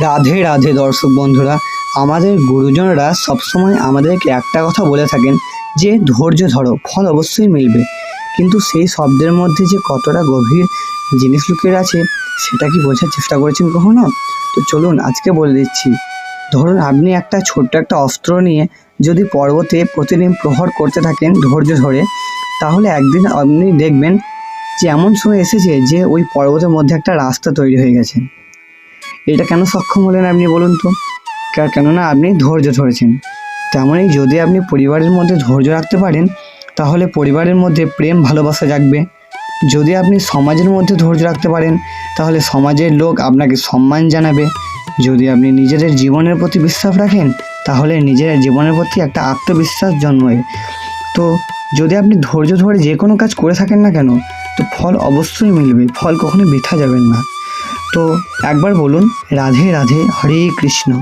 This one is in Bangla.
রাধে রাধে দর্শক বন্ধুরা, আমাদের গুরুজনরা সবসময় আমাদেরকে একটা কথা বলে থাকেন যে ধৈর্য ধরো, ফল অবশ্যই মিলবে। কিন্তু সেই শব্দের মধ্যে যে কতটা গভীর জিনিস লুকিয়ে আছে সেটা কি বোঝার চেষ্টা করেছেন কখনো? তো চলুন আজকে বলে দিচ্ছি। ধরুন আপনি একটা ছোট্ট একটা অস্ত্র নিয়ে যদি পর্বতে প্রতিদিন প্রহর করতে থাকেন ধৈর্য ধরে, তাহলে একদিন আপনি দেখবেন যে এমন সময় এসেছে যে ওই পর্বতের মধ্যে একটা রাস্তা তৈরি হয়ে গেছে। এটা কেন সক্ষম হলেন আপনি বলুন তো? কেননা আপনি ধৈর্য ধরেছেন। তেমনই যদি আপনি পরিবারের মধ্যে ধৈর্য রাখতে পারেন তাহলে পরিবারের মধ্যে প্রেম ভালোবাসা জাগবে। যদি আপনি সমাজের মধ্যে ধৈর্য রাখতে পারেন তাহলে সমাজের লোক আপনাকে সম্মান জানাবে। যদি আপনি নিজেদের জীবনের প্রতি বিশ্বাস রাখেন তাহলে নিজের জীবনের প্রতি একটা আত্মবিশ্বাস জন্মাবে। তো যদি আপনি ধৈর্য ধরে যে কোনো কাজ করে থাকেন না কেন, তো ফল অবশ্যই মিলবে, ফল কখনো বৃথা যাবেন না। তো একবার বলুন রাধে রাধে, হরে কৃষ্ণ।